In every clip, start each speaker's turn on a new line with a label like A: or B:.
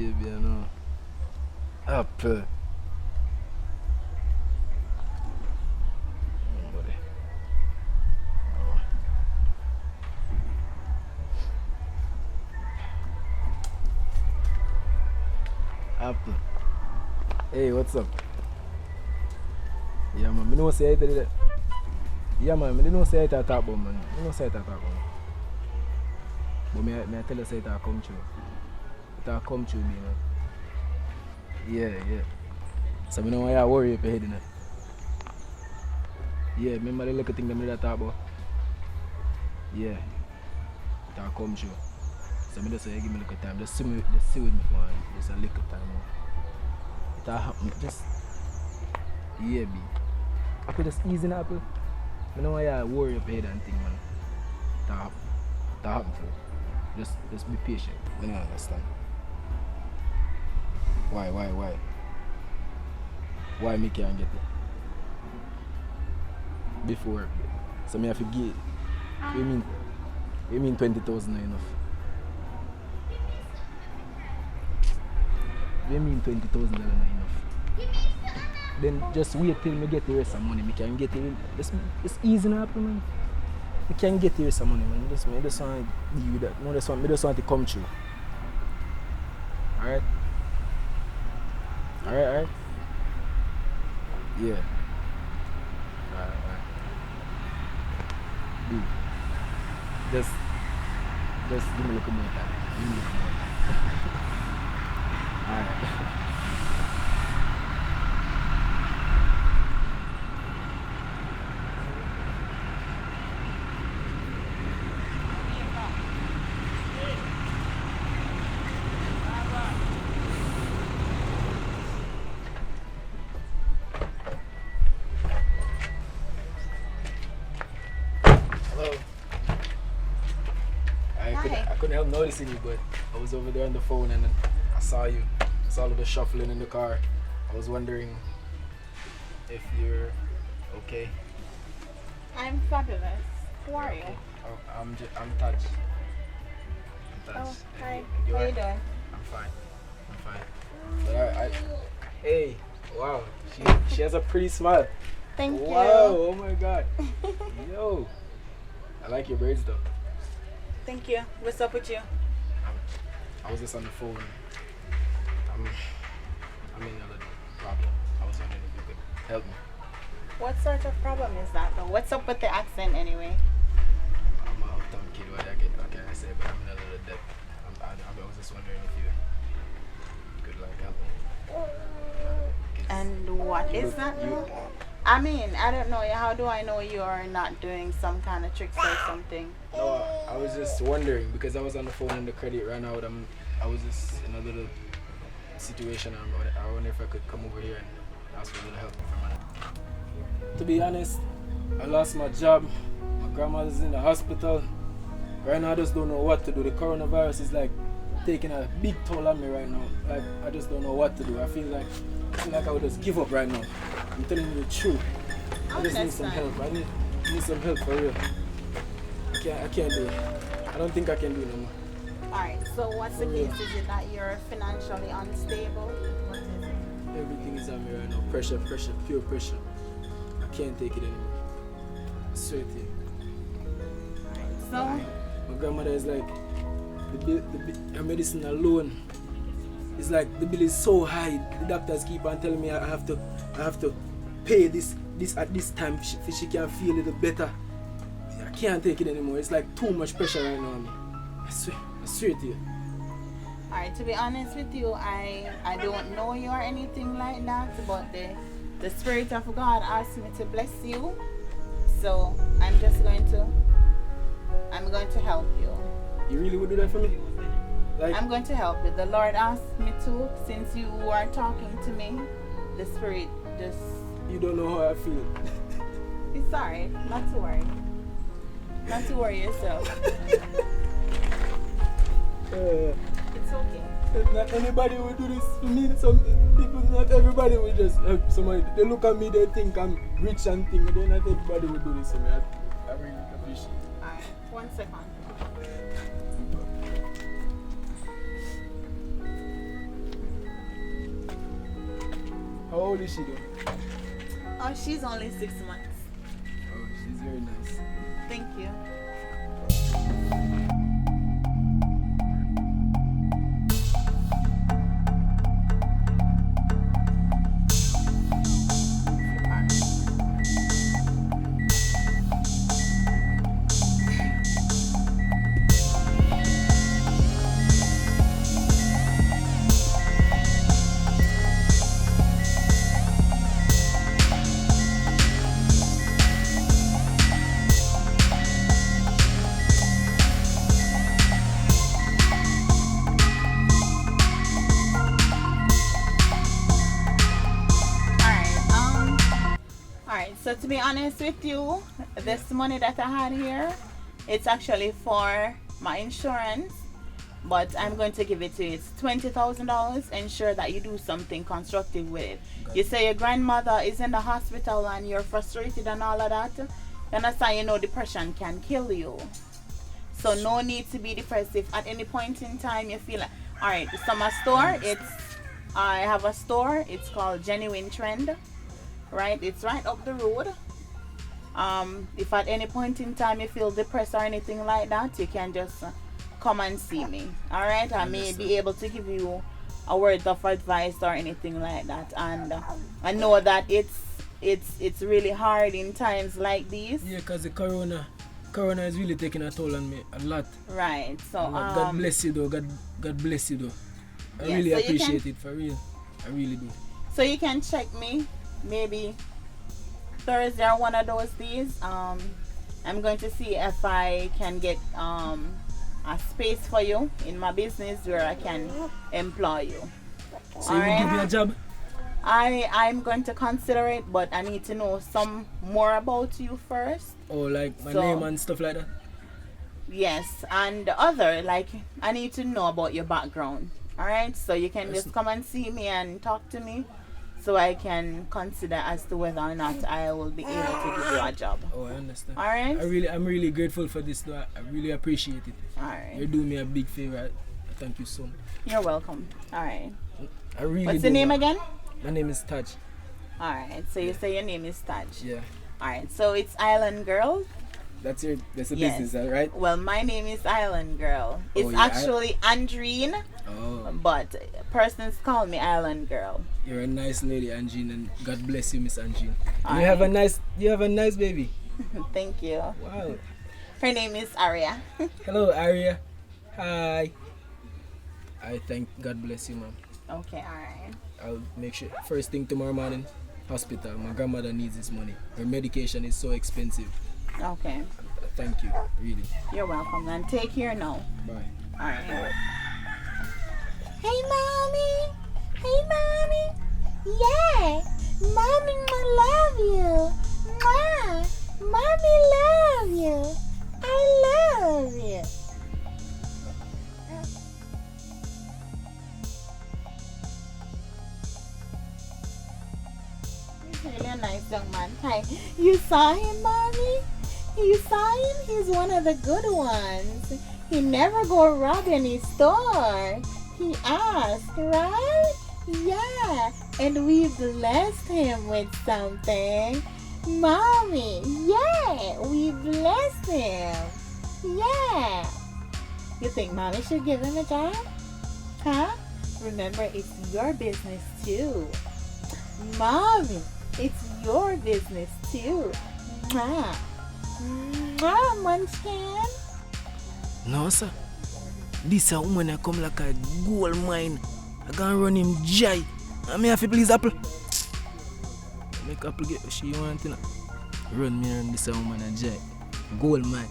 A: baby, you know. Apple. Buddy. Apple. Hey, what's up? Yeah, man, I don't say it. Yeah, man, I don't say it at all, man. I don't say it at all. But I tell you, say it will come true. It will come true, man. Yeah. So I don't want you to worry if you're heading it. Yeah, remember the little thing that I talk about? Yeah. It will come true. So I just say, give me a little time. Just sit with me for just a little time. It will happen. Just, yeah, B. I could just ease in Apple. I don't want you to worry up head and thing, man. It will happen for you. Just be patient. I don't understand. Why? Why me can't get it? Before. So me have to get. You mean 20,000 enough? You mean 20,000 enough? Then just wait till me get the rest of money. Me can get it. It's easy to happen, man. Me can get the rest of money, man. I just want to deal with that. No, I just want to come true. Alright? Alright? Yeah. Alright. Dude. Just give me a little more time. Alright. I couldn't help noticing you, but I was over there on the phone and I saw you. I saw all of the shuffling in the car. I was wondering if you're okay.
B: I'm fabulous. Who are you?
A: Oh, I'm touched.
B: Oh, hi.
A: And
B: How you doing?
A: I'm fine. But hey, wow. She has a pretty smile.
B: Thank you.
A: Wow, oh my god. Yo. I like your braids though.
B: Thank you. What's up with you?
A: I was just on the phone. I'm in a little problem. I was wondering if you could help me.
B: What sort of problem is that though? What's up with the accent anyway?
A: I'm an uptown kid, what can I say? But I'm in a little debt. I was just wondering if you could like help me.
B: And what is that? I mean, I don't know. How do I know you're not doing some kind of tricks or something?
A: No, I was just wondering because I was on the phone and the credit ran out. I was just in a little situation. I wonder if I could come over here and ask for a little help from her. To be honest, I lost my job. My grandmother's in the hospital. Right now, I just don't know what to do. The coronavirus is like taking a big toll on me right now. Like I just don't know what to do. I feel like I would just give up right now. I'm telling you the truth. I just need some help. I need some help for real. I can't do it. I don't think I can do it no more.
B: Alright, so what's the case? Is it that you're financially unstable? What is it?
A: Everything is on me right now. Pressure, pure pressure. I can't take it anymore. I swear to you.
B: Alright, so?
A: My grandmother is like, her medicine alone. It's like the bill is so high. The doctors keep on telling me I have to pay this at this time so she can feel a little better. I can't take it anymore. It's like too much pressure right now on me. I swear to you.
B: Alright, to be honest with you, I don't know you or anything like that, but the Spirit of God asked me to bless you. So I'm going to help you.
A: You really would do that for me? Like,
B: I'm going to help you. The Lord asked me to, since you are talking to me, the Spirit just...
A: You don't know how I feel.
B: It's alright, not to worry. Not to worry yourself. It's okay.
A: Not anybody will do this for me. Some people, not everybody will just help somebody. They look at me, they think I'm rich and thing, but then not everybody will do this for me. I really appreciate it.
B: Alright, 1 second.
A: How old is she though?
B: Oh, she's only 6 months.
A: Oh, she's very nice.
B: Thank you. So to be honest with you, this money that I had here, it's actually for my insurance, but I'm going to give it to you. It's $20,000. Ensure that you do something constructive with it. You say your grandmother is in the hospital and you're frustrated and all of that. You understand? You know depression can kill you. So no need to be depressed. If at any point in time you feel like, all right, so my store, I have a store. It's called Genuine Trend. Right, it's right up the road. If at any point in time you feel depressed or anything like that, you can just come and see me. All right, I may be able to give you a word of advice or anything like that. And I know that it's really hard in times like these.
A: Yeah, because the corona is really taking a toll on me a lot.
B: Right. So
A: God bless you though. God bless you though. I really appreciate it, for real. I really do.
B: So you can check me maybe Thursday or one of those days. I'm going to see if I can get a space for you in my business where I can employ you.
A: So you will give me a job?
B: I'm going to consider it, but I need to know some more about you first.
A: Oh, like my name and stuff like that?
B: Yes, and the other, like, I need to know about your background. Alright, so you can just come and see me and talk to me, so I can consider as to whether or not I will be able to give you a job.
A: Oh, I understand.
B: Alright?
A: I'm really grateful for this though. I really appreciate it.
B: Alright.
A: You're doing me a big favor. Thank you so much.
B: You're welcome. Alright.
A: I really
B: What's your name again?
A: My name is Taj.
B: Alright, so you say your name is Taj.
A: Yeah.
B: Alright, so it's Island Girl.
A: That's a business, right?
B: Well, my name is Island Girl. It's actually Andreen, but persons call me Island Girl.
A: You're a nice lady, Andreen, and God bless you, Miss Andreen.
B: You
A: have a nice baby.
B: Thank you.
A: Wow.
B: Her name is Aria.
A: Hello, Aria. Hi. I thank God bless you, ma'am.
B: Okay, alright.
A: I'll make sure first thing tomorrow morning, hospital. My grandmother needs this money. Her medication is so expensive.
B: Okay.
A: Thank you, really.
B: You're welcome. Then take care now.
A: Bye.
B: Alright. Hey, mommy. Hey, mommy. Yeah. Mommy, I love you. Mwah. Mommy, love you. I love you. He's really a nice young man. Hi. You saw him, mommy? You saw him? He's one of the good ones. He never go rob any store. He asked, right? Yeah. And we blessed him with something. Mommy, yeah. We blessed him. Yeah. You think mommy should give him a job? Huh? Remember, it's your business too. Mommy, it's your business too. Mwah. Munchkin.
A: No, sir. This a woman that come like a gold mine. I gonna run him jay. I may have to please Apple. Make Apple get what she want, you know. Run me and this a woman a jay. Gold mine.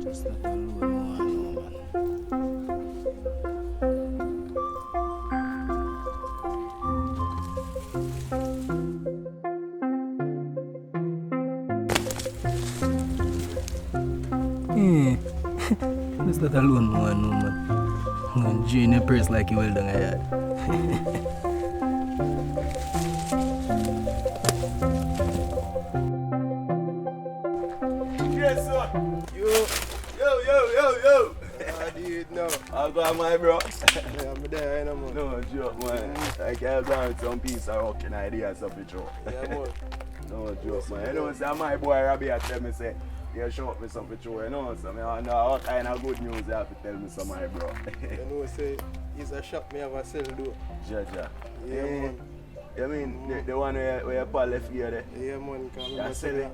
A: Just not alone, no man. Just not alone, no man. I'm going to drain your purse like you well done, I
C: Yes, sir. Yo.
D: I did know.
C: I'll go on my bro.
D: Yeah, I'm there, you know, man.
C: No joke, man. I can't go with some piece of rocking ideas of the show.
D: Yeah, man.
C: No joke, man. You know, say my boy Robbie had tell me, say, you show up with something show, you know, so I know what kind of good news you have to tell me, some my bro.
D: You know, say, it's a shop me have a sell do.
C: Jaja.
D: Yeah, man.
C: You mean the one where your pal left here there?
D: Yeah, man. Because
C: You sell it?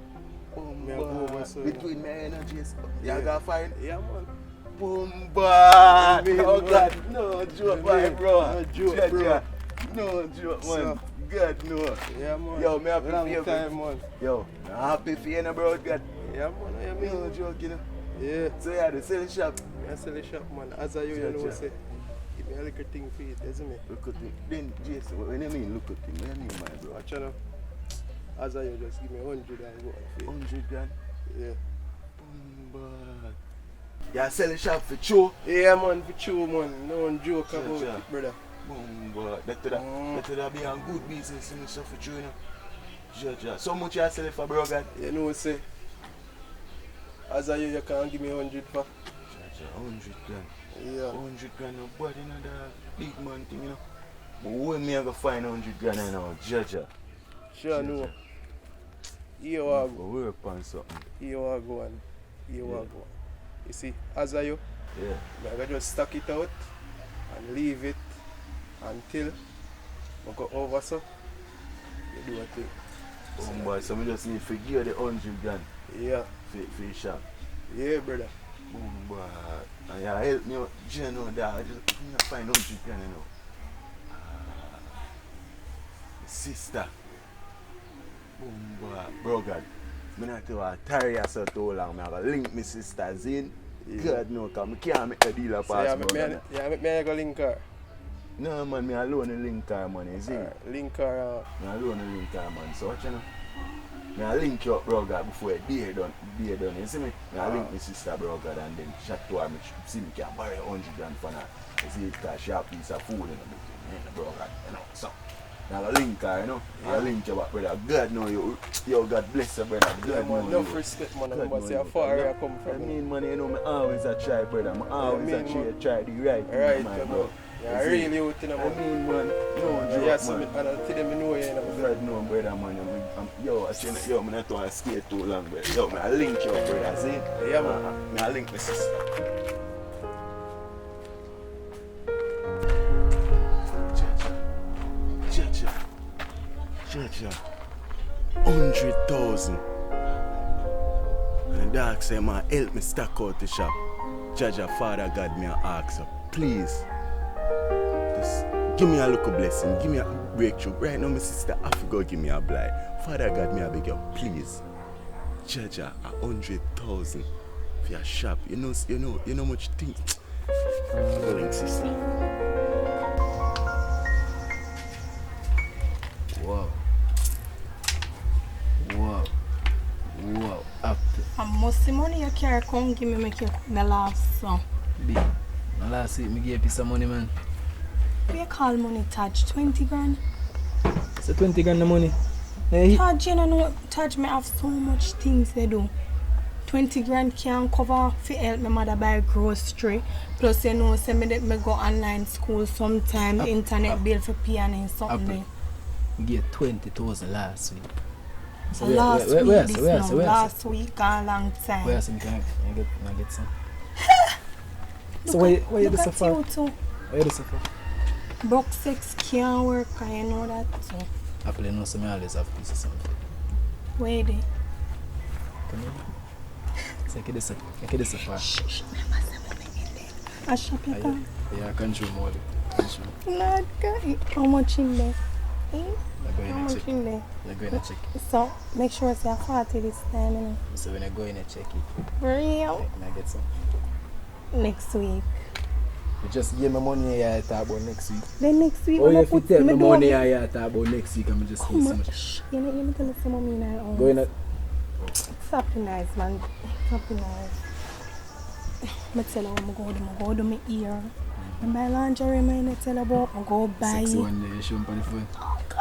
D: Me a go over, so.
C: Between my energies,
D: Yeah.
C: you got fine?
D: Yeah, man.
C: Boom, bad.
D: Man,
C: Oh
D: man.
C: God, no joke, my
D: Man,
C: bro.
D: no joke,
C: Jaja.
D: bro.
C: No joke, man.
D: So.
C: God, no.
D: Yeah, man.
C: Yo, me happy
D: Long
C: for you.
D: time, man.
C: Yo, I'm happy for you, bro. God.
D: Yeah, man. Yeah,
C: No
D: man.
C: joke, you know.
D: Yeah.
C: So, yeah, the selling shop.
D: I sell the shop, man. As I you
C: Sure,
D: know,
C: sure.
D: say, give me a little thing for it, isn't it?
C: Look at me. Then, Jason, what do you mean, look at me? What do you mean, my bro?
D: Watch out now. As I you just give me 100 and go for it.
C: 100 grand?
D: Yeah.
C: But you selling shop for show?
D: Yeah, man. For true, man. No one joke
C: Sure,
D: about
C: sure.
D: it, brother.
C: Boom, but that would have been a good business in the stuff for you, you know. Jaja. So much you sell it for, bro, God?
D: You know, say, as I you can't give me 100 for.
C: Jaja, 100 grand.
D: Yeah.
C: 100 grand, no body, you know, that big man thing, you know. But when me I go find 100 grand, you know, Jaja.
D: Sure, no. Here I
C: But
D: go.
C: work on something.
D: Here I go and here I
C: Yeah.
D: go. You see, as I you,
C: Yeah.
D: I can just stack it out and leave it until I go over so. You do a thing.
C: Boy, so we just need to give the 100 grand
D: Yeah.
C: for your shop.
D: Yeah, brother.
C: Boom, boy. And you help me out, you know, that I just find 100 grand, you know. Sister. Boom, boy. Bro, God. I not tell her tarry so too long. I have to link my sisters in.
D: Yeah.
C: God no, because I can't make the deal
D: So
C: pass,
D: yeah,
C: bro.
D: make me go link her.
C: No, man, me alone the link car, man, you see?
D: Link her.
C: Me alone the link car, man. So what you know? Me I link you up, bro, God, before the day done, you see me? Me I link my sister, bro, God, and then chat to her, me see me can borrow 100 grand for her. You see, because she have a piece of food in the bro, God, you know, so. Now I link her, you know? I link you back, brother. God know you, God bless you, brother. God
D: Yeah,
C: know
D: man,
C: you.
D: enough respect, man.
C: God
D: I
C: know
D: must say
C: you.
D: how far I come
C: I
D: from.
C: mean, man, you know, I always a try, brother. I always
D: mean,
C: a
D: man.
C: try the right thing,
D: Right,
C: my
D: man.
C: bro.
D: Yeah,
C: You see?
D: really out in a
C: I
D: man.
C: mean, man, no joke,
D: Yes,
C: man.
D: and I tell them I know you in a
C: God know, brother, man. Yo, I say, yo, man, I don't want to stay too long, brother. Yo, man, I link you, brother, see?
D: Yeah, man.
C: Me, I link my sister. Jaja. 100,000. And the dog say, man, help me stack out the shop. Jaja, Father God, me a ask you, please. Just give me a little blessing, give me a breakthrough. Right now, my sister have to go give me a blight. Father God, me a beg you, please. Jaja, 100,000 for your shop. You know much things. Go link, sister.
A: Wow. Wow. Wow. Active.
E: How much money you carry come give me make you the last song?
A: Big. Last week, me gave a piece of money, man.
E: What you call money touch? 20 grand?
A: It's a 20 grand of money. Hey,
E: Touch, you know, touch me have so much things they do. 20 grand can't cover for help my mother buy grocery. Plus, you know, say me go online school sometime, internet bill for piano and something.
A: we gave 20,000 last week. So
E: Last week, last week, a long time.
A: Where some can I get some? So why you
E: Look
A: do so
E: at
A: far?
E: you too.
A: Why you do so far?
E: Broke sex can't work, and you know that too.
A: I play no some always have piece of something.
E: Where they?
A: Come here. So I get this so far.
E: Shh, remember say money in there. I shop your car.
A: Yeah, control more. Control.
E: Lord God, how much in there? Eh?
A: I'm going
E: How
A: to
E: much
A: check.
E: in there?
A: I'm going to check.
E: So make sure it's your 40 this time, you know.
A: So when I go in and check it,
E: For real?
A: can I get some?
E: Next week.
A: You just give me money here, I talk about next week.
E: Then next week,
A: Oh,
E: when I
A: if you
E: put
A: tell me
E: me
A: money
E: door-
A: here, I talk about next week, I'm just
E: Come
A: so
E: on,
A: much.
E: shh. You know tell us some mommy in our own.
A: Go in at
E: Stop be nice, man. Stop be nice. I tell her I'm go to my ear. And my lingerie, man, I tell her about, I go buy
A: sexy
E: it.
A: one day, you show me on the phone.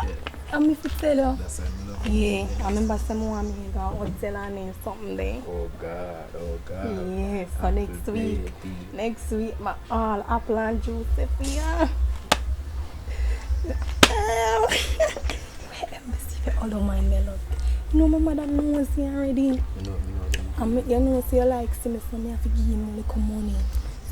A: Yeah,
E: And if you tell her,
A: that's why I love
E: yeah, I remember someone me go hotel and then something there.
A: Oh God, oh God.
E: Yeah, so next week.
A: Baby.
E: Next week, my all apple and juice for you. Let me see if all of my melon. You know, my mother knows you already.
A: You know.
E: You know, so you like see me, so I have to give him a little money.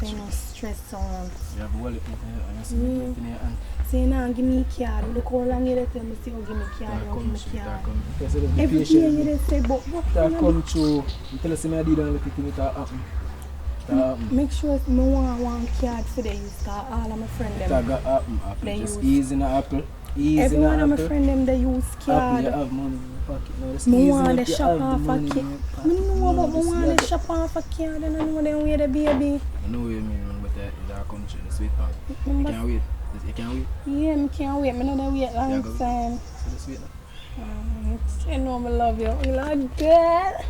E: So you don't stress on.
A: You have a wallet in here, and you see me in your hand.
E: So you now give me a card. Look how long you tell me, say you give me a card,
A: That
E: you give
A: come
E: me
A: true,
E: a
A: that
E: card.
A: come. Because of the
E: Every day you
A: patient.
E: just say, but what
A: That
E: you
A: come true. You tell us me I did and look at me, that happen. That happen.
E: make sure I want one card for the use, because all of my friends
A: That
E: them.
A: got happen, apple.
E: They
A: Just
E: use-
A: ease in the apple. Ease in
E: Every
A: the
E: one of my
A: apple.
E: friends them they use
A: Apple,
E: card.
A: you have money in your pocket. No, just
E: Me
A: easy
E: want
A: up,
E: the
A: you
E: shop
A: have the
E: off a
A: money in
E: cake.
A: your
E: Me
A: pocket.
E: know
A: No,
E: about me
A: just
E: want
A: you
E: the
A: have
E: shop off a card and I know them way the baby.
A: I know what you mean, but that come true. The sweet part. You
E: Remember?
A: can't wait. You can't wait.
E: Yeah, me can't wait. Me know they wait long
A: go.
E: time.
A: So the sweet now.
E: You know I love you. I love that.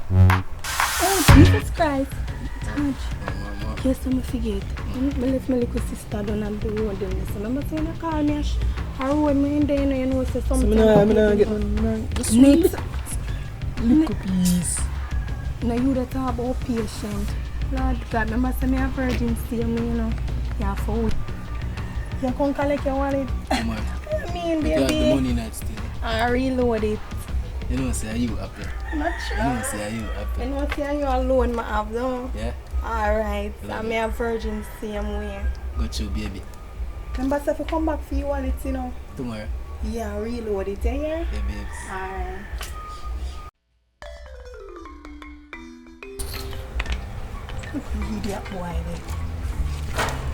E: Oh, Jesus Christ. Touch. Yes, I'm forget. I left my little sister down on the road. Remember saying I call me a road me in there, you know, say something.
A: Just
E: Next.
A: little piece.
E: Now you that talk about patient. Lord God, remember say me a virgin still me, you know. Yeah, for you come collect your wallet.
A: Come on.
E: I mean,
A: You have the
E: baby.
A: money in that still.
E: I reload it.
A: You know, say you up there.
E: Not
A: You
E: sure.
A: know, say you up
E: You
A: there.
E: know, say you alone, my have though.
A: Yeah?
E: Alright,
A: Love
E: I'm a virgin same way.
A: Go to baby.
E: Remember, say if you come back for your wallet, you know.
A: Tomorrow.
E: Yeah, reload it, yeah?
A: Yeah, babes.
E: Alright. Idiot boy there.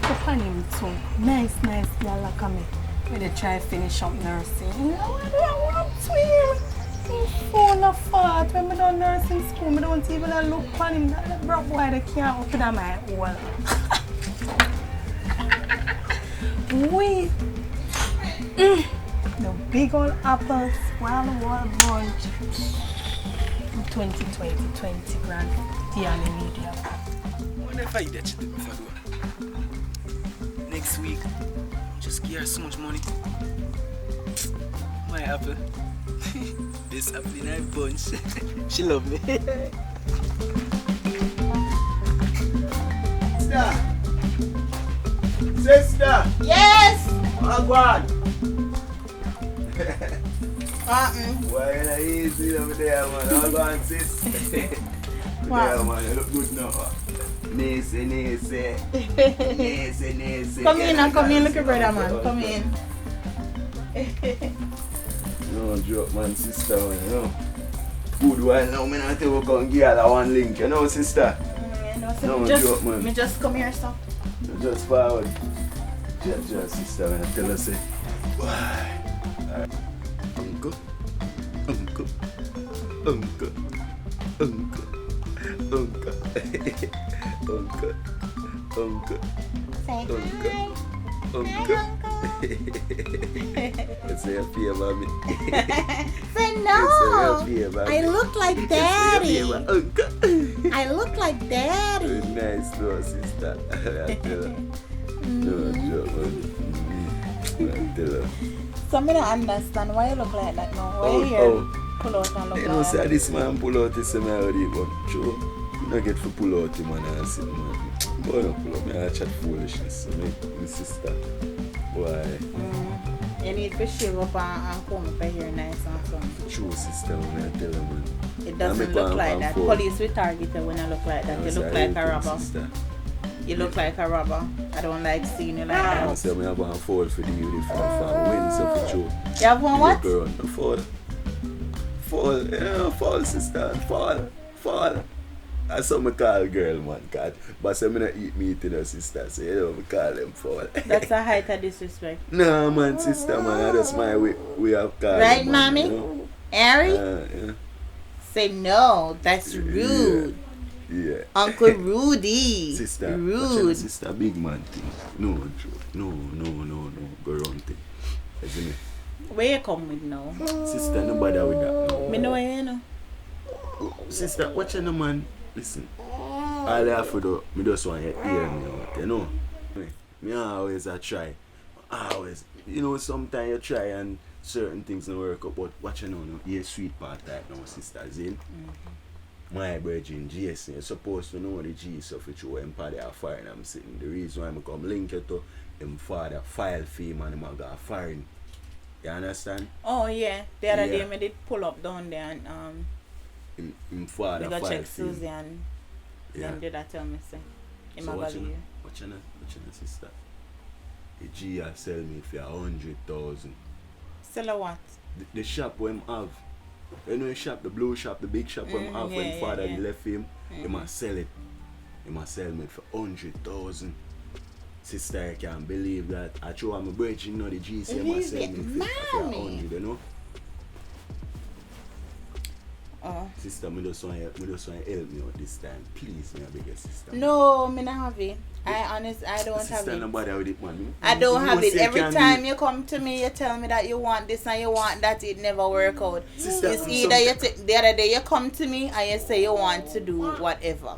E: Look on him too. Nice girl like me. We dey try finish up nursing. You know what I want to him? He's full of fart. When I done nursing school, I don't even look on him. That broke boy that can't open my hole. We the big old apples, wild bunch. 20 grand. The only media.
A: When I fight that shit if I do. Next week, just give her so much money. My apple. This apple in her bunch. She love me.
D: Sister!
B: Yes!
D: Agwan!
C: Why not easy over there, man? Agwan, sis.
B: Wow.
C: Yeah, man, you look good now. Nice.
B: Come in, look at brother man. Come in.
C: No joke, man, sister, man, you know. Good while now, me not tell you come give her one link, you know, sister. No joke, man.
B: Me just come here, so.
C: You just forward. Just sister, man, I tell her, say, why? Uncle.
B: Say hi.
C: It's a favor, me.
B: Say no.
C: favor.
B: I look like daddy.
C: Uncle.
B: I look like daddy.
C: Nice, no, sister. I tell her. No joke, man. I tell her.
B: Some don't understand why you look like that now. Why you here pull out and look
C: You know,
B: like
C: say
B: that?
C: this man pull out his already, but true. You don't get to pull out him and sit, man. But I don't pull out, I chat foolishness. So my sister, why?
B: You need to shave up and comb up your hair nice and fun.
C: True, sister, when I tell her, man.
B: It doesn't look like that. Police will target you when I look like that. You look like a robber.
C: Sister.
B: You look like a robber. I don't like seeing you like
C: I
B: that.
C: say I have one fall for the uniform from Wednesday for true.
B: You have one what?
C: Fall. Fall, yeah, fall, sister. Fall. I saw me call girl, man. But I'm not eat meat to the sister, so you know, me call them foul.
B: That's a height of disrespect.
C: Nah, man, sister, man. That's my way of calling.
B: Right,
C: man,
B: mommy?
C: You know?
B: Ari?
C: Yeah.
B: Say no, that's rude.
C: Yeah.
B: Uncle Rudy.
C: Sister.
B: Rude.
C: Sister, big man thing. No, no. Go around thing. Isn't it?
B: Where you come with now?
C: Sister, no bother with that. No.
B: Me know where you know.
C: Sister, watch your man. Listen. All I have to do, me just want you to hear me out, you know. Me always try. Always. You know, sometimes you try and certain things don't work out, but watch you know, you're sweet part right now, sister Zin. My virgin Jason, you're supposed to know the G stuff which you when father are firing. I'm sitting. The reason why I come link you to him father file fee and him got firing. You understand?
B: Oh yeah. The other day me did pull up down there and
C: him father
B: we go
C: file
B: check
C: fee.
B: Susie and then did that tell me say him
C: So
B: a
C: watch
B: value.
C: your sister. The G sell me for 100,000.
B: Sell a what?
C: The shop when him have. You know the shop, the blue shop, the big shop when him have when father left him, he must sell it. He must sell me for 100,000. Sister, I can't believe that. I show him a bridge, you know the G say he must sell me for 100, you know?
B: Oh.
C: Sister, me just want you help me out this time. Please, me a beg your sister.
B: No, me not have it. I don't
C: Sister,
B: have it.
C: nobody with it, man.
B: I don't have it.
C: say
B: Every
C: can
B: time
C: do
B: you come to me, you tell me that you want this and you want that. It never work out.
C: Sister,
B: It's either you the other day you come to me and you say you want to do whatever.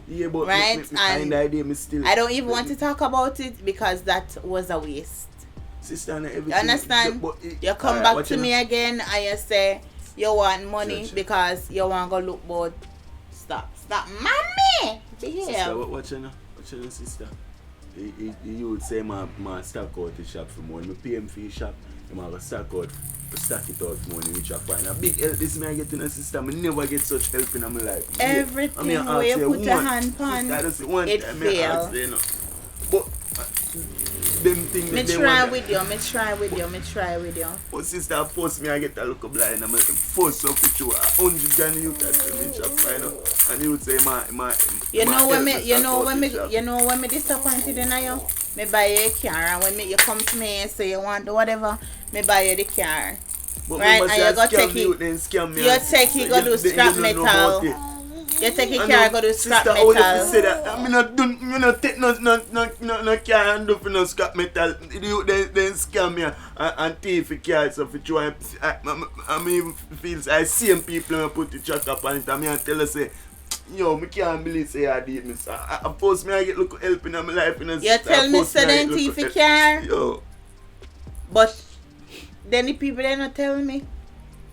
C: Yeah, but
B: right?
C: And the idea, me still.
B: I don't even want to talk about it because that was a waste.
C: Sister, and everything.
B: You understand? You come back to me again and you say you want money because you want to go look bored. Stop, mommy. Behave.
C: Sister, watch you now, sister. You would say my stock out the shop for money. Me pay him for the shop. I'm going to stock it out for money which I find. A big help this me I get in a sister. I never get such help in my life.
B: Everything where you put your hand on, it fails.
C: But them things
B: me try with you.
C: But sister force me I get a look blind and I force up with you 100 grand you can tell me shop find out. And you would say
B: you know when me disappointed in you, me buy you a car and when you come to me and say you want whatever, me buy you the car.
C: But
B: right? And you go take it, you go do scrap metal. You take a car, go do scrap metal.
C: Sister, how you say that? I not take no car and do for no scrap metal. You then scam me and thief the car so for you. I mean, feels I see people when I put the chat up on it and I tell her say, yo, I can't believe say I did me. I post me I get look help in my life.
B: You tell me say then thief the car?
C: Yo.
B: But then the people they not tell me.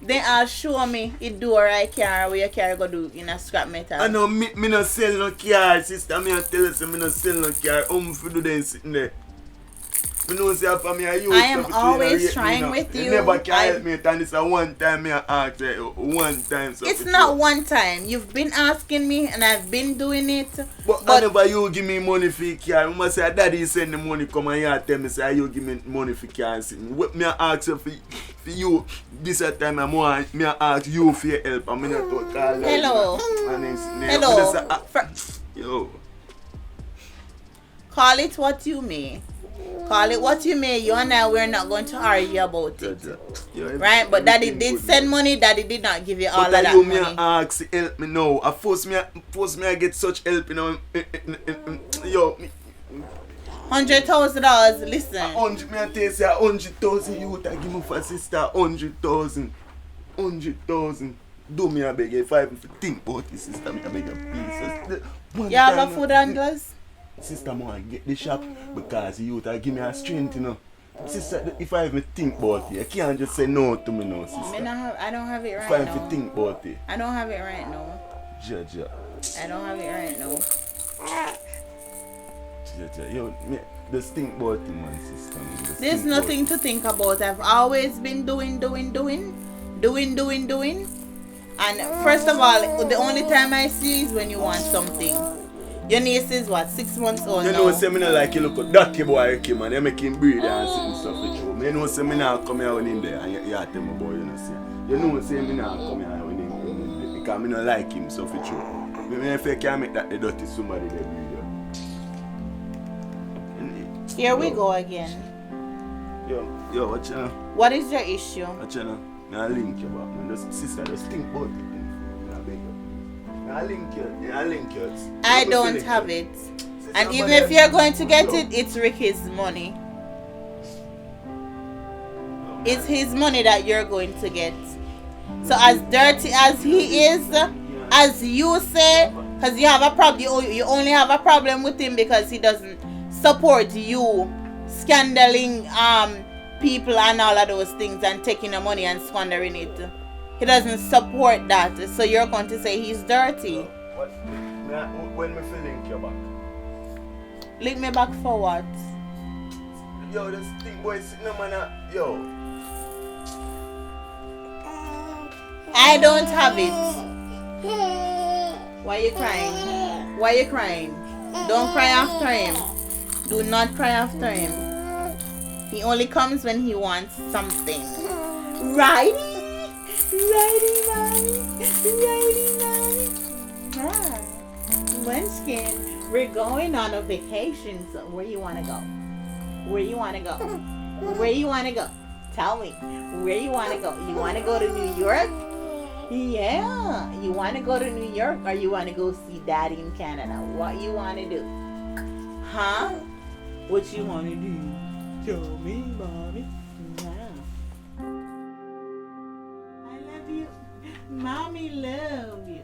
B: They all show me it do a right car where your car go do in a scrap metal.
C: I know me not sell no car, sister. Me I tell you me not sell no car. For do them sitting there. Me know say for me I
B: am always trying with you.
C: You never can help me and it's a one time me I ask one time. So
B: it's not one time. You've been asking me and I've been doing it.
C: But whenever you give me money for the car, I must say daddy send the money come and you tell me say you give me money for the car and sit. Me I ask you for you this time me I ask you for your help and me not talk call.
B: Hello.
C: Hello. Yo.
B: Call it what you may. Call it what you may. You and I, we're not going to argue about it. Right? But daddy did send money. Daddy did not give you all of that money.
C: But you ask help me now. I force me I get such help, you know. Yo.
B: $100,000. Listen.
C: Me I tell you say 100,000 you would give me for sister 100,000. 100,000. Do me a beg if I even think about this sister. Me a beg a piece.
B: You have a food handlers?
C: Sister, man, get the shop because you give me a strength, you know. Sister, if I even think about it, you can't just say no to me now, sister.
B: I don't have it right
C: now. If I
B: even
C: think about it.
B: I don't have it right now.
C: Jaja.
B: I don't have it right now.
C: Jaja, yo, just think about it, man, sister.
B: There's nothing to think about. I've always been doing. And first of all, the only time I see is when you want something. Your niece is what, 6 months old
C: you
B: now?
C: Know, say me not like you look at dirty boy, man. You make him breathe and sit and stuff with you. You know, say me not come here when him there and you tell me boy, you know, say. You know, say me not come here when him there because me not like him stuff with you. Me if you can make that the dirty somebody there with you.
B: Here we go again.
C: Yo, watch now.
B: What is your issue?
C: Watch now. I link you back. Man, sister, just think about it. I link you.
B: I don't have it. And even if you're going to get it, it's Ricky's money. It's his money that you're going to get. So as dirty as he is, as you say, because you have a problem, you only have a problem with him because he doesn't support you scandaling people and all of those things and taking the money and squandering it. He doesn't support that, so you're going to say he's dirty.
C: When me feel link you back?
B: Link me back for what?
C: Yo, this thing boy sitting on man. Yo.
B: I don't have it. Why are you crying? Why are you crying? Don't cry after him. Do not cry after him. He only comes when he wants something. Right? Munchkin, we're going on a vacation. So where you want to go? Where you want to go? Where you want to go? Tell me. Where you want to go? You want to go to New York? Yeah. You want to go to New York or you want to go see Daddy in Canada? What you want to do? Huh? What you want to do? Tell me, mommy. Mommy love you.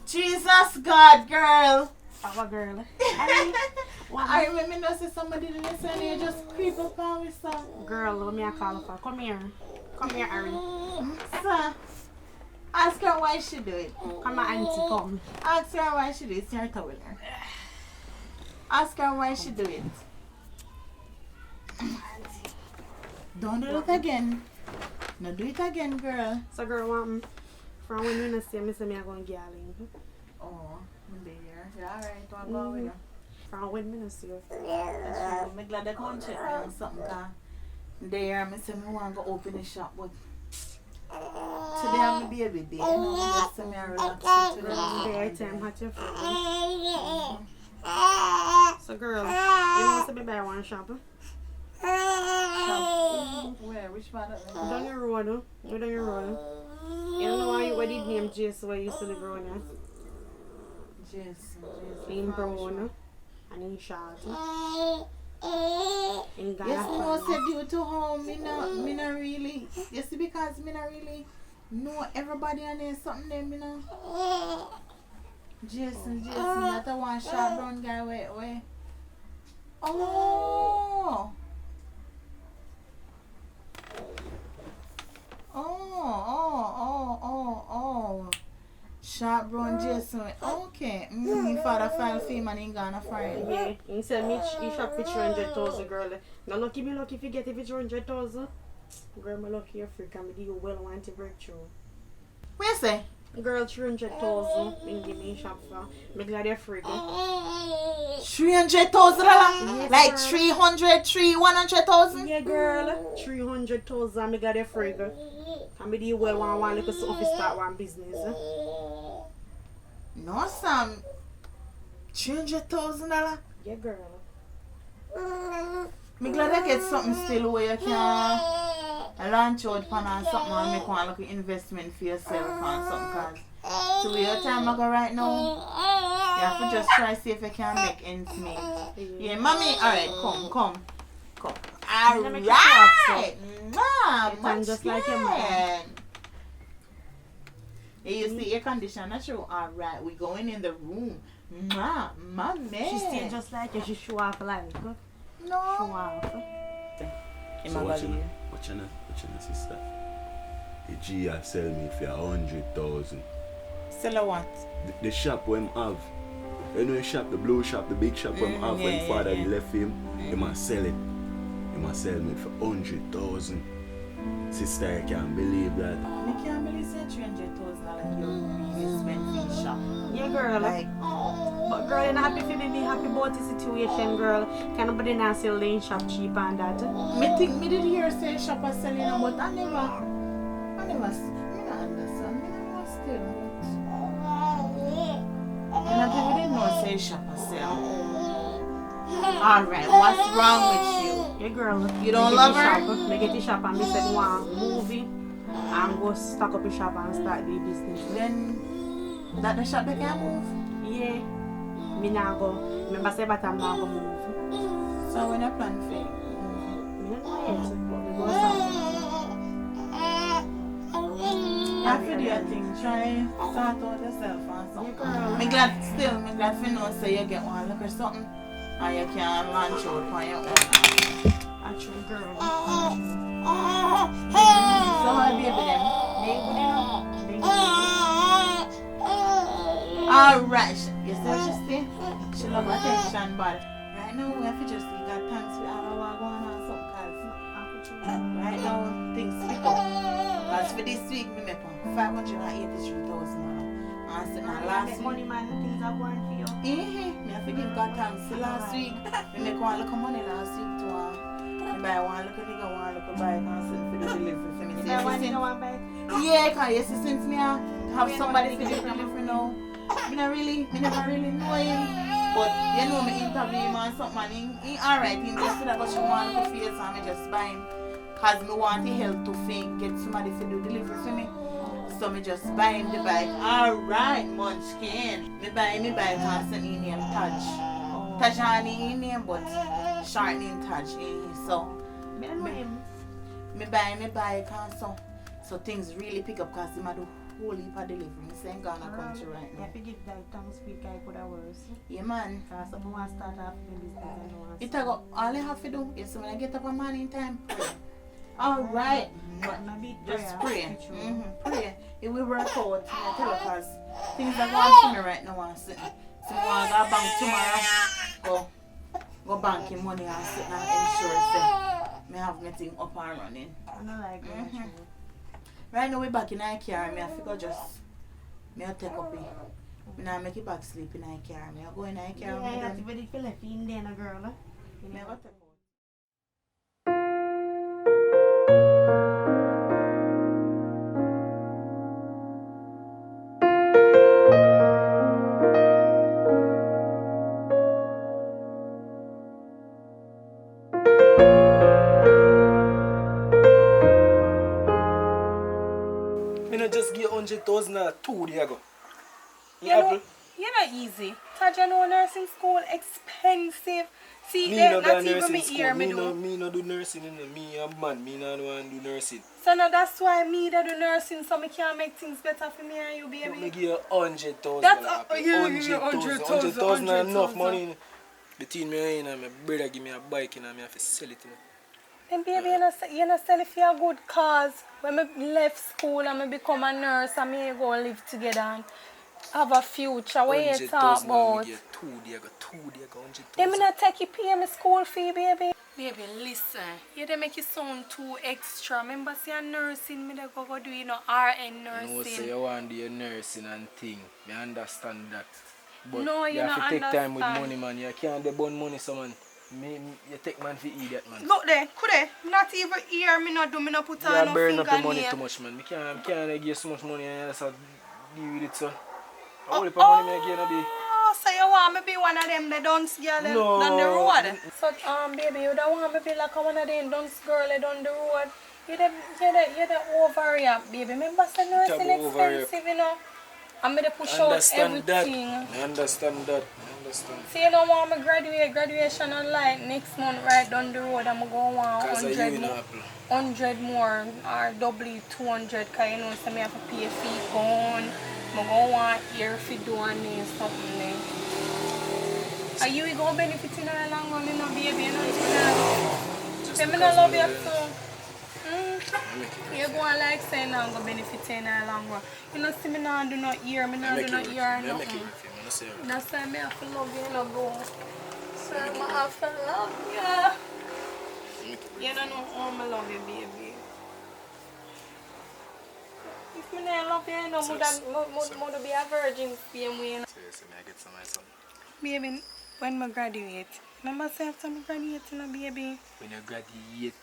B: Jesus God, girl.
E: Our girl.
B: I remember no say somebody listen and you just creep up on me, son.
E: Girl, let me call her. Come here. Come here, Ari.
B: Son, ask her why she do it.
E: Come on, auntie, come.
B: Ask her why she do it. It's your towel. Ask her why she do it. Don't do it again. No, do it again, girl.
E: So, girl, from when you see me, say me I go and get a link.
B: Oh, I'm there. Yeah, alright. I'll go with you.
E: From when me see you.
B: I'm glad they can't check me on something. There, I say I want to go open the shop, but today I'm a baby day. You know, just say I relax today.
E: Daytime, hot your food. So, girl, you want to be buy one shop?
B: Where? Which part of it?
E: Down your road. Go down your road. You don't know why you did name Jason where you used to live around here?
B: Jason.
E: In brown and in short. In Ghana.
B: Yes, no, said due to home, me not really. You see, because me not really know everybody and there's something there, me know. Jason, that a one short brown guy, where? Oh! Sharp brown Jason. Okay. Your father filed for him and he gonna fire him.
E: Yeah. He said he shop for 300,000, girl. Now lucky me lucky if you get it for 300,000. Girl, me lucky you're free. Can me do you well want to breakthrough.
B: What you say?
E: Girl, 300,000. Me give me shop for. Me glad you're free.
B: $300,000?
E: Yes,
B: like
E: girl.
B: 100,000?
E: Yeah, girl. 300,000. Me glad you're free, girl. Can me do you well want little something start one business.
B: No, Sam. $300,000?
E: Yeah, girl.
B: Me glad I get something still where you can launch out pan and something and make one like an investment for yourself and something. Cause to your time I go right now, you have to just try see if you can make ends meet. Yeah, mommy. Alright, come. Alright. Nah,
E: just like your mom.
B: You see air conditioner show. Alright, we going in the room. My man.
E: She still just like you. She show off like.
B: No.
E: Show off.
C: So watching her sister. The G sell me for 100,000.
B: Sell her what?
C: The shop when have. You know the shop, the blue shop, the big shop when have when father left him, he must sell it. He must sell me for 100,000. Sister, I can't believe that.
B: I can't believe you $300,000 like you really spent in shop.
E: Yeah, girl.
B: Like,
E: but girl, you're not happy for me happy about the situation, girl. Can nobody not sell in shop cheap and that?
B: me did hear say shop are selling them, but I never understand. Me never still. you shop yourself. Alright, what's wrong with you?
F: Yeah, girl.
B: You don't love her?
F: Me get the shop and me said one movie and go stock up the shop and start the business.
B: Then that the shop they can't move.
F: Yeah. Me now go. Remember say but I'm not go move.
B: So when you plan for it?
F: Me not know yet, but we go something.
B: You have to do your thing. Try sort out yourself and something.
F: Yeah, girl.
B: Me glad for know so you get one look or something. And you can launch out on your own.
F: Actually, girl.
B: So how baby them?
F: They good enough.
B: Alright, you see what she say? She love attention, but right now we have to just got thanks for all our going on some cause right now things pick up. Cause for this week we make $583,000. And so now last week
F: money man, things are going for you.
B: me have to give God thanks. So last week we make one look of money last week to buy one look of nigga, one look of bike and send for the delivery for me. So you see, yeah, cause you see since me have somebody for the delivery now. Me never really know him. But you know me interview him and something and he alright, he just said that but she want to face and me just buy him. Cause me want the help to get somebody to do delivery for me. So me just buy him the bike. Alright, Munchkin. Me buy him the bike and send him name Taj. Taj and his name but short name Taj. So
F: Me don't know him.
B: me buy him the bike and so things really pick up cause him a do whole heap of delivery. Me say Ghana country right
F: You
B: now.
F: have to give that thanks week I could have worse.
B: Yeah man.
F: Cause someone want to start off the business and no one.
B: It a go, all you have to do is when I get up a morning time, pray. Alright. Just pray. Pray. It will work out. I tell you cause things are going for me right now and sitting. So I want to go bank tomorrow. Go bank your money and sit and ensure say me have my thing up and running.
F: I don't like that.
B: Right now we back in our car, me I figure just me I take up it. Me now make it back sleep in our car. Me I go in our car.
F: Yeah, that's what it feel like in there, girl.
B: Me I go take out.
A: Me not just get 100,000 2 days ago.
E: You're not easy. Taj, you know nursing school expensive. See,
A: Me
E: they're
A: no
E: not
A: go
E: even
A: nursing
E: me
A: school.
E: ear me do.
A: Me no do nursing. Me a man. Me no want to do nursing.
E: So now that's why me that do nursing, so me can't make things better for me and you,
A: Me
E: baby.
A: give you 100,000.
E: That's
A: Happy. 100,000 is enough money. Between me and my brother give me a bike and I have to sell it.
E: And baby, you know sell it for a good cause. When I left school and I become a nurse and me go live together and have a future. What you talk about?
A: 2 days ago. 100,000.
E: Then me not take you pay me school fee, baby. Baby, listen. You dey make it sound too extra. Remember, see a nursing, me dey go do, you know, RN nursing.
A: No, say you want to do your nursing and thing. I understand that. But
E: No, you
A: have to
E: not
A: take time with
E: understand.
A: money, man. You can't burn money, so man. You take man for idiot, man.
E: Look there, could they? Not even here, me not do, me not put
A: You
E: on no
A: burn up your money
E: fingernail.
A: too much, man. I can't give so much money and just deal with it, so. How much money me again, be?
E: So you want me be one of them, the dunce girl
A: No.
E: down the road? So, baby, you don't want me be like one of them dunce girl down the road. You're the overreact, baby. Remember, say nursing expensive, you know? I'm going to push out everything.
A: I understand that.
E: See, you don't want me graduation on like next month right down the road. I'm going to want 100 more or double 200 because you know, so I have to pay a fee phone. I'm going to want ear for doing this something there. Are you going to benefit in the long run, you know, baby? You know, I love you too. You're going like saying I'm going to benefit in the long run. You know, see me now do not ear, me now do not ear nothing. That's why I have to love you, you know, bro. So I have to love you. You don't know how I love you, baby. If me not love you, you know, would be a virgin same way. Baby, when I graduate, remember say after I graduate, you know, baby?
A: When you graduate.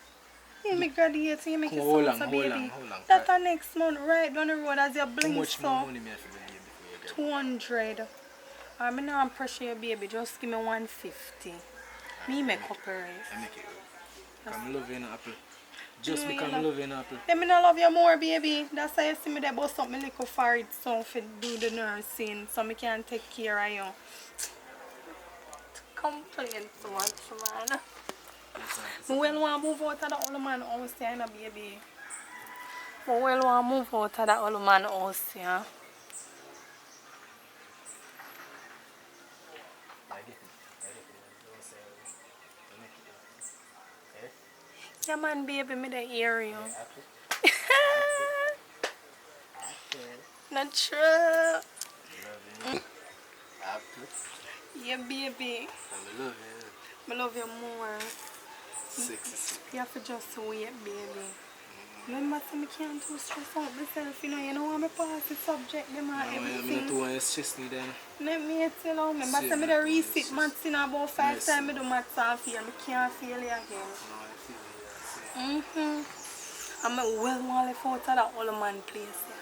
E: Yeah, me graduate, so you make it
A: Hold
E: sound so,
A: on,
E: baby.
A: hold on.
E: That's the next month, right down the road as you blink,
A: How much
E: so.
A: money me have to give before you graduate?
E: 200. I'm not pressure your baby, just give me 150. Me make up a race.
A: I make it. I'm loving apple. Just because I'm loving apple.
E: Let me not love you more, baby. That's why you see me there bust up my little forehead so for do the nursing so I can take care of you. Complain so much, man. I will want to move out of the old man house, yeah, baby. I will want to move out of the old man house, yeah. Yeah, man, baby, me the hear you. Not true. Yeah, baby. I love you more.
A: Sexy.
E: You have to just wait, baby. Remember, I can't too stress out myself, you know I'm a pass the subject, them and everything.
A: I'm not too want to stress me then.
E: Let me tell you, remember, I the resit maths in about 5 times, I do maths and fail. I can't fail you again. I'm well want to out of that old man place. Yeah.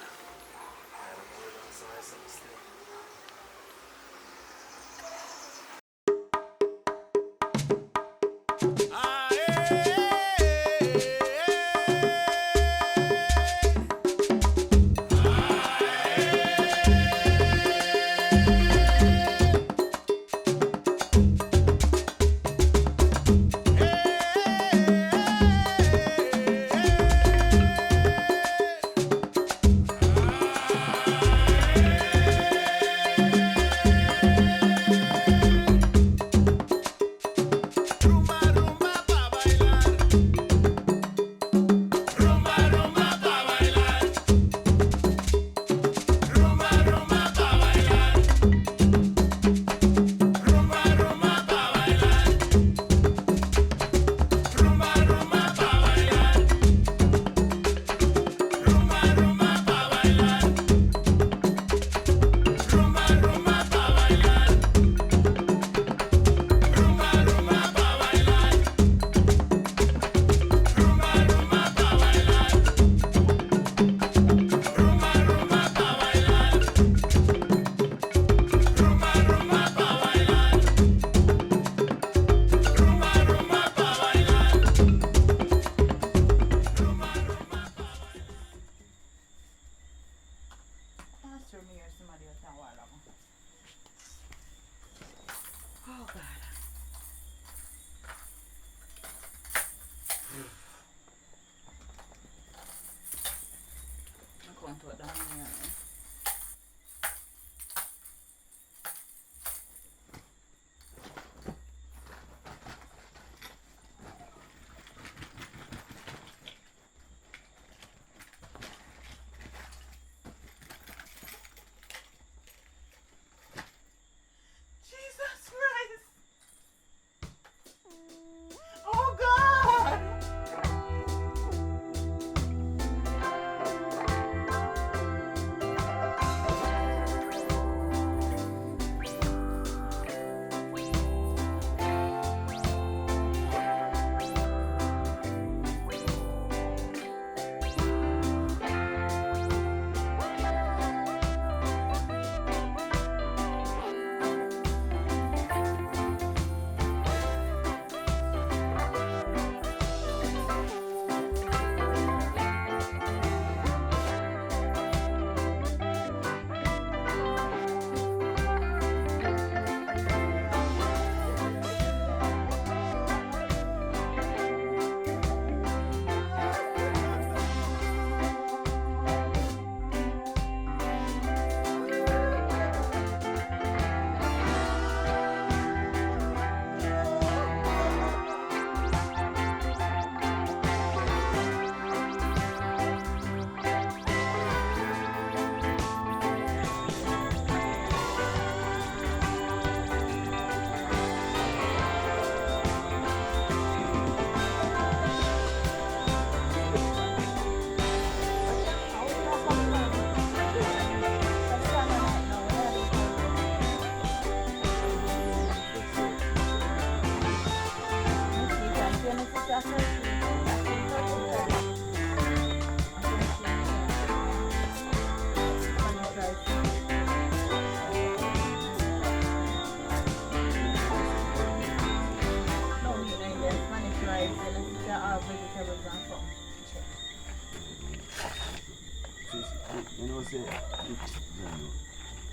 C: say,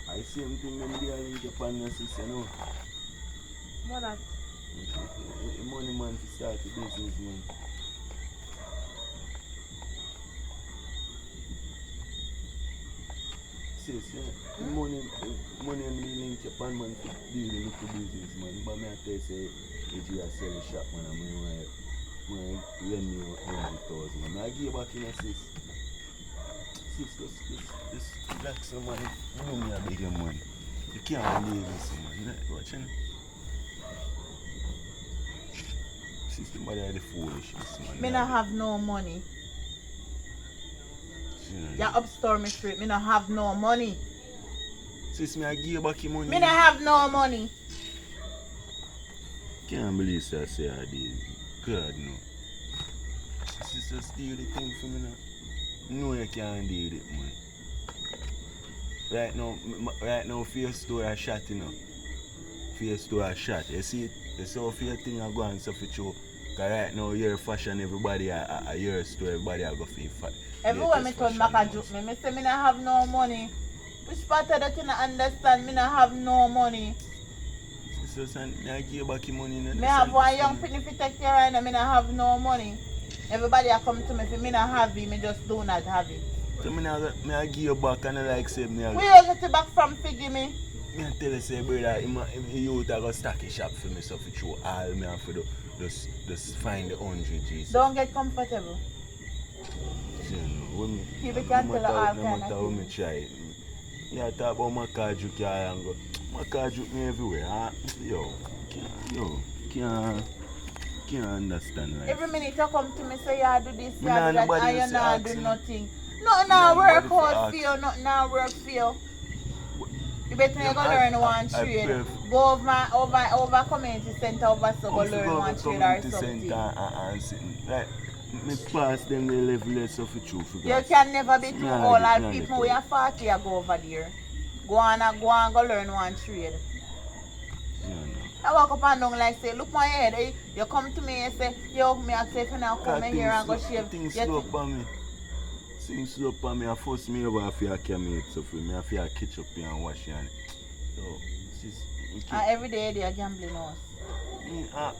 C: I same thing when they are in Japan, sis, you know.
F: What that?
C: Money man to start the business, man. Sis, yeah. Money and me link Japan man to deal with the business, man. But me I tell you, say, if you are selling shop, man, I'm going to lend me 100,000, man. I give back in a sis. This black some money. You know me a bigger money. You can't believe this, man. You know, watching. Sister, but I the foolishness, man.
B: Me not have no money. You upstore me straight. Me not have no money.
C: Sis, me I give you back your money.
B: Me not have no money.
C: Can't believe that I say I did. God no. Sister, steal the thing for me now. No, you can't do it, man. Right now, face store a shot, you know. Face store a shot. You see it? You see how fear thing I go and stuff with you. Because right now, your fashion, everybody a your store, everybody a go feel fat.
B: Everywhere me turn back a joke me say me not have no money. Which part of that you not understand? Me not have no money.
C: So, son, I give you back your money.
B: Me have one young penny to take care of and me not have no money. Everybody a come to me if me not have it, me just do not have it.
C: So, I give you back and I like say me.
B: Where you get it back from to give me?
C: I tell you, say, brother, you would go stack a shop for me, so for you all me have to do, just find the 100 Jesus.
B: Don't get comfortable. People can tell all kind of
C: things. Try. Yeah, talk about my car juke and go. My car juke me everywhere. Huh? Can't understand life.
B: Every minute you come to me say you do this, you do that,
C: nobody
B: and you
C: else
B: not do
C: asking.
B: nothing. Nothing now work
C: Nobody for
B: out for you, nothing now work for you. You better you go learn one trade. Go over community center over so go learn one trade or something.
C: And sitting. Like, me pass them the level of the truth.
B: You can never be too old. All people we are 40 you go over there. Go learn one trade. I walk up and down like say, look my head. You come to me and say, yo, me I say if you now come in here and go shave.
C: Things slow up on me. Things slow up on me. I force me over if you can make stuff for me. I feel catch up here and wash it. So,
B: every day they are gambling us.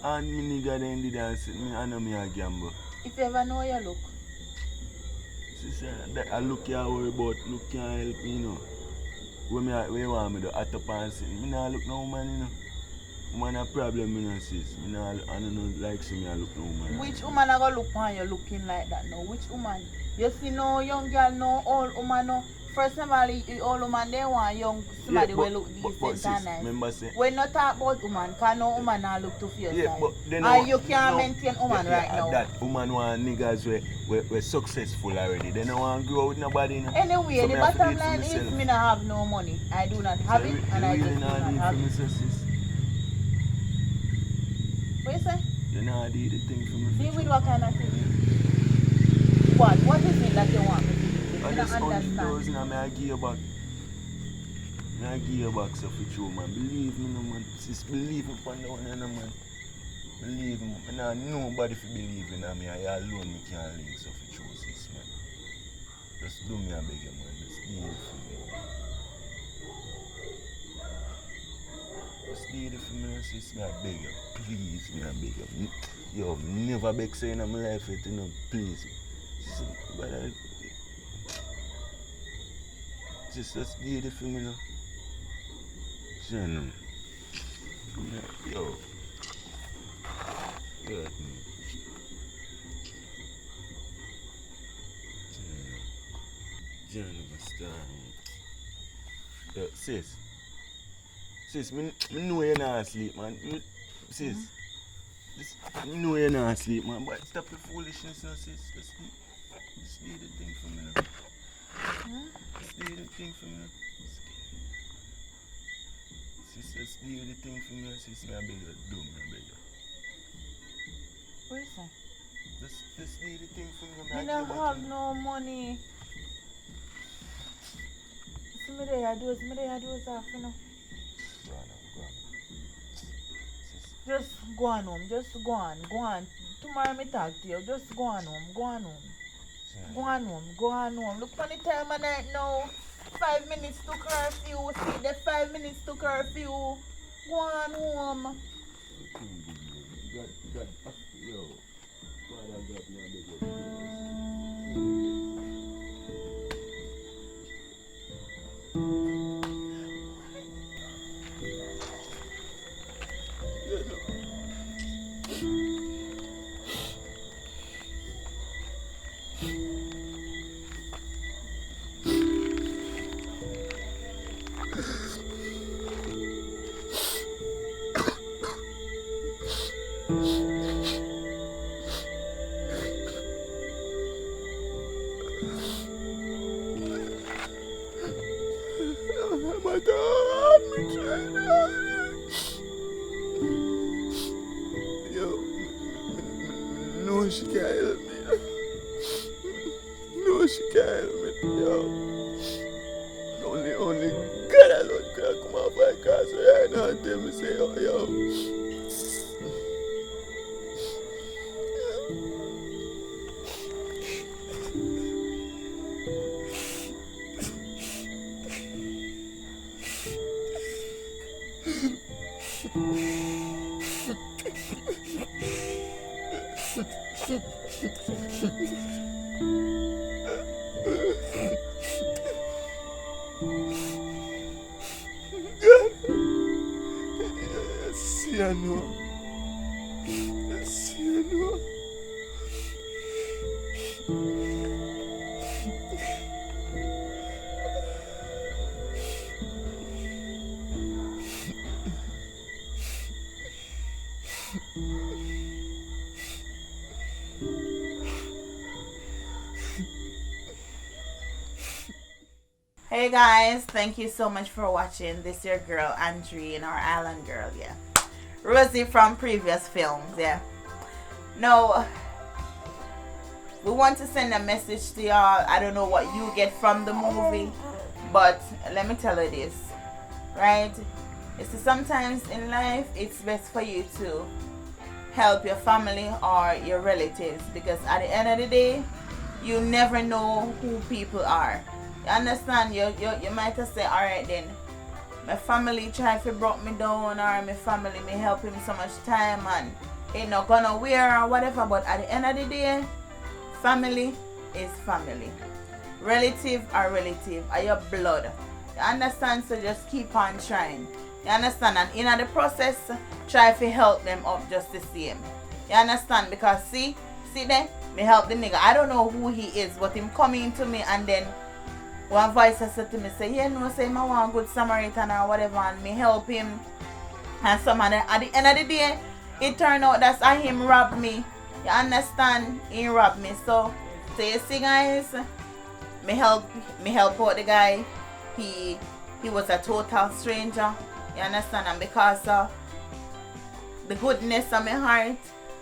C: And me nigga then did dance. I know me a gamble.
B: If you ever know you look.
C: Sister, I look here worry about look can't help me, you know. When you want me to at up and sit, me not look no woman, you know. Woman a problem, you know, sis. I don't know like see me I look no woman.
B: Which woman are gonna look on you looking like that now? Which woman? You see no young girl, no old woman, no. First of all, the old woman they want young somebody will look decent and nice. We're not talking about woman, because no woman now look too fierce.
C: Yeah, but then
B: and you can't maintain woman right now.
C: That woman want niggas were successful already. They don't want to grow with nobody. You know?
B: Anyway,
C: so
B: the bottom line is me not have no money. I do not have it and I just do not have it. What you say?
C: You know do the thing for me.
B: Deal with what kind of thing? What is it that you want me to do? I don't understand.
C: I give you back. I give you back stuff with you, man. Believe me, no man. Sis, believe me upon the one, no man. Believe me. I don't nobody to believe in me. I alone me can't link stuff with you, sis, man. Just do me a beg you, man. Just do it for me. Just do it for me, sis. Me I beg you. Please, me I beg you. Yo, never beg saying in my life, you know, please. But just do it for me now. Yo. Good man. Yo, sis. Sis, me know you're not asleep, man. Sis. Me know you're not asleep, man. But stop the foolishness now, sis. Just do the thing for me now. Just do the thing for me. Sis, just do the thing for me. Sis, me I beg you, do me, I beg you.
B: What is that?
C: Just do the thing for me.
B: I don't have no money. Somebody I do it off, you know. Just go on home, just go on. Tomorrow me talk to you, just go on home. Go on home. Look on the time of night now. 5 minutes to curfew. See the 5 minutes to curfew. Go on home.
C: Yo, Father God, me a beg you, my God, me trying. Yo, no, she can't help me. No, she can't help me. Yo, only God alone can come off my car. So right now, tell me say, oh, yo. See, I know. See, I know.
B: Hey guys, thank you so much for watching. This is your girl Andre and our island girl, yeah. Rosie from previous films, yeah. Now, we want to send a message to y'all. I don't know what you get from the movie, but let me tell you this, right? You see, sometimes in life, it's best for you to help your family or your relatives, because at the end of the day, you never know who people are. You understand? You might have said, alright then, my family try to broke me down, or my family may help him so much time and ain't not gonna wear or whatever, but at the end of the day, family is family. Relative are relative, are your blood. You understand? So just keep on trying. You understand? And in the process, try to help them up just the same. You understand? Because see there, me help the nigga. I don't know who he is, but him coming to me and then one voice has said to me, say, yeah, no, say, I want a good Samaritan or whatever, and me help him. And someone, at the end of the day, it turned out that's how him robbed me. You understand? He robbed me. So you see, guys, me help out the guy. He was a total stranger. You understand? And because of the goodness of my heart,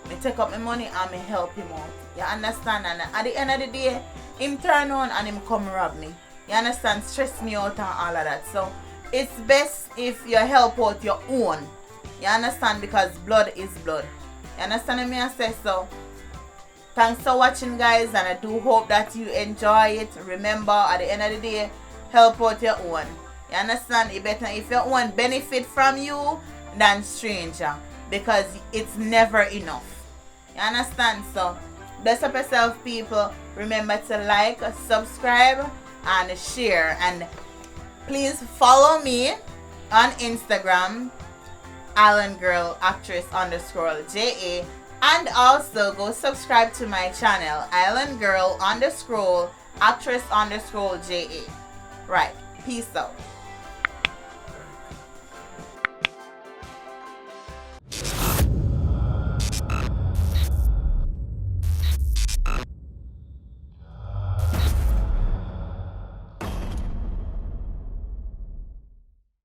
B: me take up my money and me help him out. You understand? And at the end of the day, him turn on and him come rob me. You understand? Stress me out and all of that. So it's best if you help out your own. You understand? Because blood is blood. You understand what I say? So thanks for watching, guys, and I do hope that you enjoy it. Remember, at the end of the day, help out your own. You understand? It better if your own benefit from you than stranger, because it's never enough. You understand? So bless up yourself, people. Remember to like, subscribe, and share. And please follow me on Instagram, IslandGirlActress_JA, and also go subscribe to my channel, IslandGirl_Actress_JA. Right. Peace out.